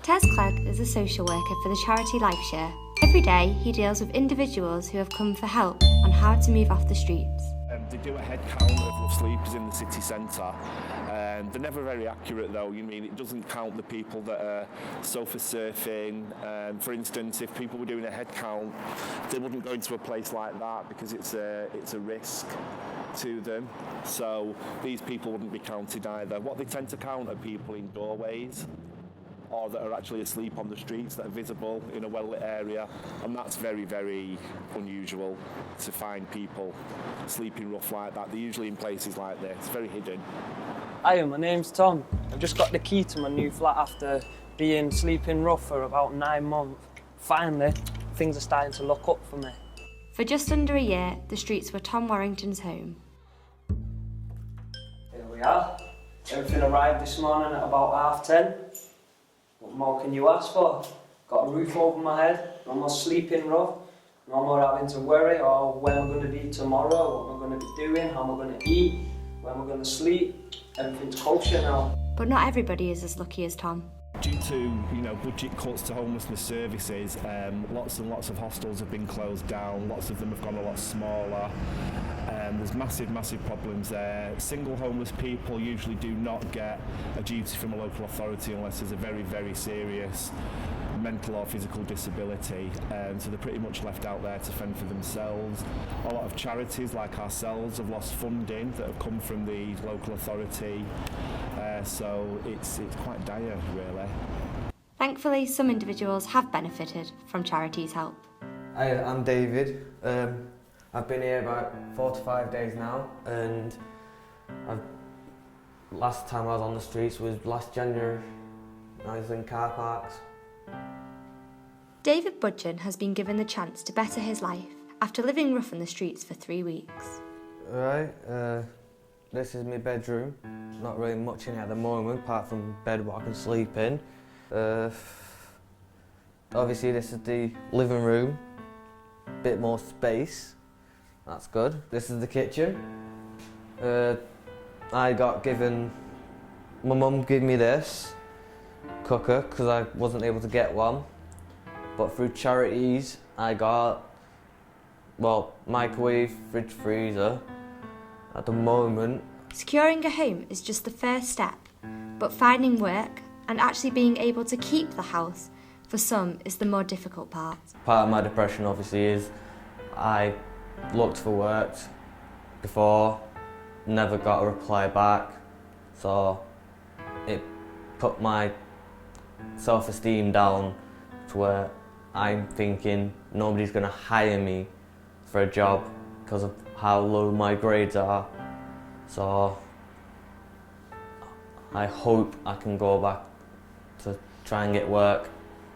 Tez Clegg is a social worker for the charity LifeShare. Every day he deals with individuals who have come for help on how to move off the streets. They do a head count of rough sleepers in the city centre. They're never very accurate though. You mean it doesn't count the people that are sofa surfing. For instance, if people were doing a head count, they wouldn't go into a place like that because it's a risk to them. So these people wouldn't be counted either. What they tend to count are people in doorways, or that are actually asleep on the streets, that are visible in a well-lit area, and that's very, very unusual to find people sleeping rough like that. They're usually in places like this, very hidden. Hi, my name's Tom. I've just got the key to my new flat after being sleeping rough for about 9 months. Finally, things are starting to look up for me. For just under a year, the streets were Tom Warrington's home. Here we are. Everything arrived this morning at about 10:30. What more can you ask for? Got a roof over my head, no more sleeping rough, no more having to worry where I'm going to be tomorrow, what I'm going to be doing, how I'm going to eat, where I'm going to sleep. Everything's kosher now. But not everybody is as lucky as Tom. Due to budget cuts to homelessness services, lots and lots of hostels have been closed down. Lots of them have gone a lot smaller. There's massive problems there. Single homeless people usually do not get a duty from a local authority unless there's a very, very serious mental or physical disability, so they're pretty much left out there to fend for themselves. A lot of charities like ourselves have lost funding that have come from the local authority, so it's quite dire really. Thankfully, some individuals have benefited from charities' help. Hi, I'm David. I've been here about 4 to 5 days now, and last time I was on the streets was last January. I was in car parks. David Budgeon has been given the chance to better his life after living rough on the streets for 3 weeks. Right, this is my bedroom. Not really much in it at the moment, apart from bed what I can sleep in. Obviously this is the living room, bit more space, that's good. This is the kitchen. My mum gave me this cooker because I wasn't able to get one. But through charities, I got, microwave, fridge, freezer. At the moment. Securing a home is just the first step, but finding work and actually being able to keep the house for some is the more difficult part. Part of my depression obviously is I looked for work before, never got a reply back, so it put my self-esteem down to where I'm thinking nobody's going to hire me for a job because of how low my grades are. So I hope I can go back to try and get work.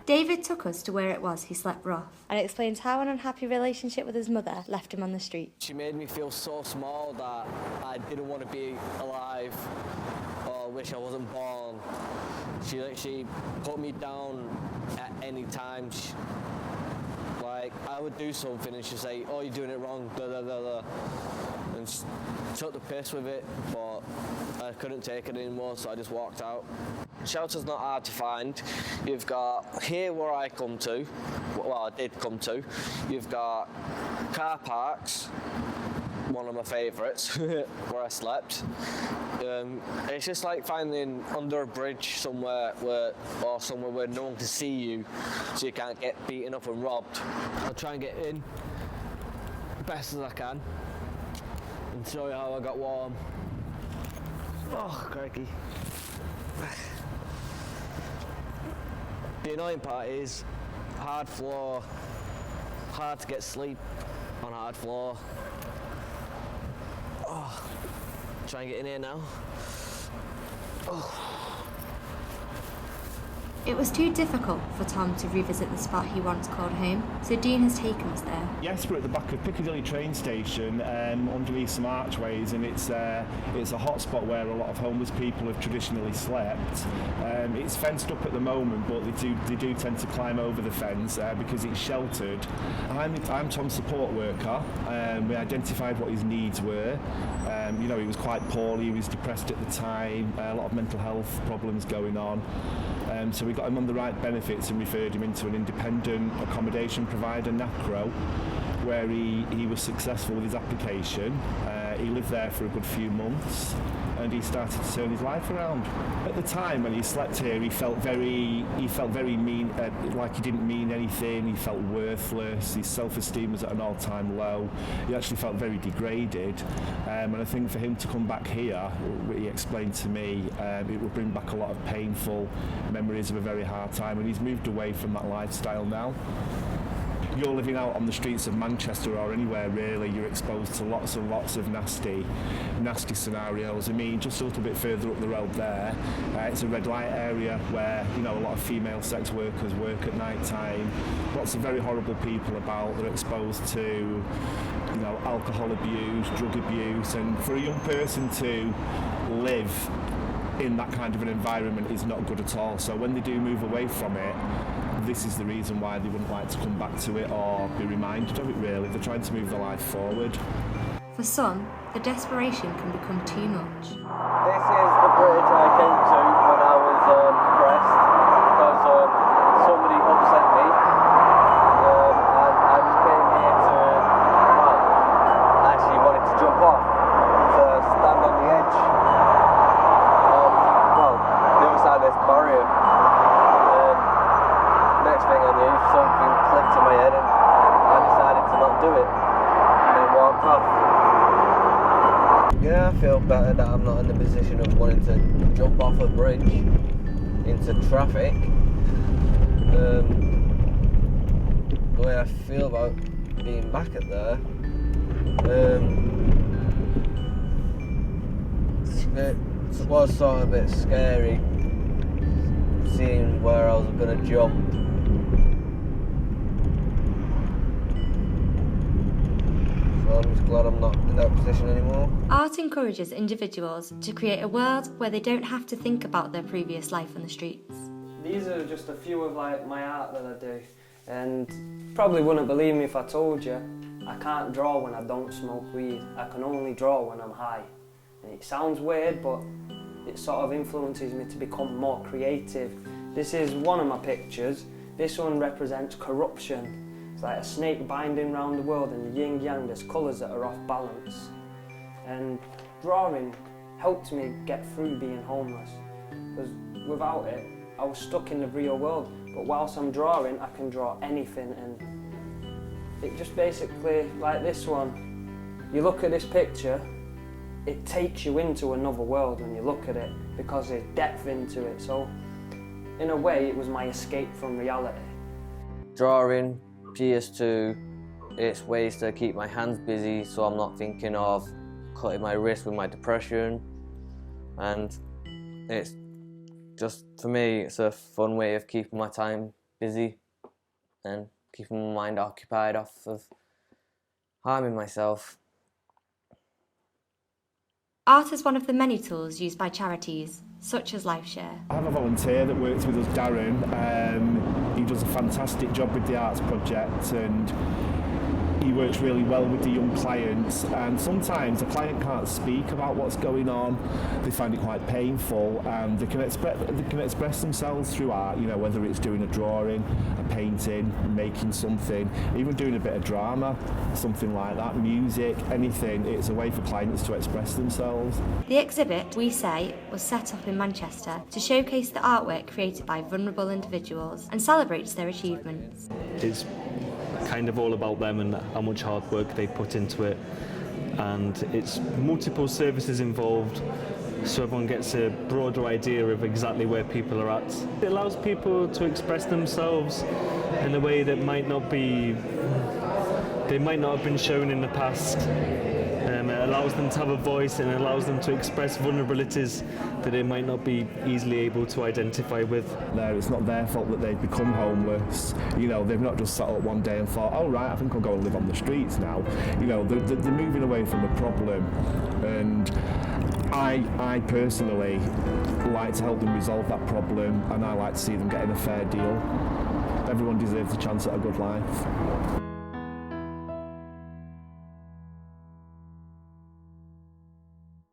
David took us to where it was he slept rough and explains how an unhappy relationship with his mother left him on the street. She made me feel so small that I didn't want to be alive or wish I wasn't born. She put me down at any time. I would do something and she'd say, "Oh, you're doing it wrong," blah, blah, blah, blah. And she took the piss with it, but I couldn't take it anymore, so I just walked out. Shelter's not hard to find. You've got here where I come to, I did come to, you've got car parks, one of my favourites, where I slept. It's just like finding under a bridge somewhere where no one can see you, so you can't get beaten up and robbed. I'll try and get in best as I can and show you how I got warm. Oh, crikey. The annoying part is hard floor, hard to get sleep on hard floor. Oh, try and get in here now. Oh. It was too difficult for Tom to revisit the spot he once called home, so Dean has taken us there. Yes, we're at the back of Piccadilly train station, underneath some archways, and it's a hot spot where a lot of homeless people have traditionally slept. It's fenced up at the moment, but they do tend to climb over the fence because it's sheltered. I'm Tom's support worker. We identified what his needs were. He was quite poorly, he was depressed at the time, a lot of mental health problems going on. So we got him on the right benefits and referred him into an independent accommodation provider, NACRO, where he was successful with his application. He lived there for a good few months and he started to turn his life around. At the time when he slept here, he felt very mean, like he didn't mean anything. He felt worthless. His self-esteem was at an all-time low. He actually felt very degraded. And I think for him to come back here, he explained to me, it would bring back a lot of painful memories of a very hard time, and he's moved away from that lifestyle now. You're living out on the streets of Manchester or anywhere really, you're exposed to lots and lots of nasty scenarios. I mean, just a little bit further up the road there, it's a red light area where, you know, a lot of female sex workers work at night time. Lots of very horrible people about. They're exposed to, you know, alcohol abuse, drug abuse, and for a young person to live in that kind of an environment is not good at all. So when they do move away from it, this is the reason why they wouldn't like to come back to it or be reminded of it really. They're trying to move their life forward. For some, the desperation can become too much. This is the bridge I came to when I was depressed because somebody upset me and I just came here to, well, actually wanted to jump off, to stand on the edge of, well, the other side of this barrier. Next thing I knew, something clicked in my head and I decided to not do it and then walked off. Yeah, I feel better that I'm not in the position of wanting to jump off a bridge into traffic. The way I feel about being back at there, it was sort of a bit scary seeing where I was going to jump. I'm just glad I'm not in that position anymore. Art encourages individuals to create a world where they don't have to think about their previous life on the streets. These are just a few of my art that I do, and you probably wouldn't believe me if I told you I can't draw when I don't smoke weed. I can only draw when I'm high. And it sounds weird, but it sort of influences me to become more creative. This is one of my pictures. This one represents corruption. It's like a snake binding round the world, and the yin-yang, there's colours that are off balance. And drawing helped me get through being homeless, because without it, I was stuck in the real world. But whilst I'm drawing, I can draw anything, and it just basically, like this one, you look at this picture, it takes you into another world when you look at it, because there's depth into it. So, in a way, it was my escape from reality. Drawing, PS2, it's ways to keep my hands busy so I'm not thinking of cutting my wrist with my depression, and it's just, for me, it's a fun way of keeping my time busy and keeping my mind occupied off of harming myself. Art is one of the many tools used by charities, such as LifeShare. I have a volunteer that works with us, Darren. He does a fantastic job with the Arts Project, and he works really well with the young clients, and sometimes the client can't speak about what's going on. They find it quite painful, and they can express themselves through art, you know, whether it's doing a drawing, a painting, making something, even doing a bit of drama, something like that, music, anything. It's a way for clients to express themselves. The exhibit, We Say, was set up in Manchester to showcase the artwork created by vulnerable individuals and celebrates their achievements. It's kind of all about them and how much hard work they put into it, and it's multiple services involved, so everyone gets a broader idea of exactly where people are at. It allows people to express themselves in a way that might not have been shown in the past. It allows them to have a voice, and it allows them to express vulnerabilities that they might not be easily able to identify with. It's not their fault that they've become homeless. You know, they've not just sat up one day and thought, oh right, I think I'll go and live on the streets now. You know, they're moving away from a problem, and I personally like to help them resolve that problem, and I like to see them getting a fair deal. Everyone deserves a chance at a good life.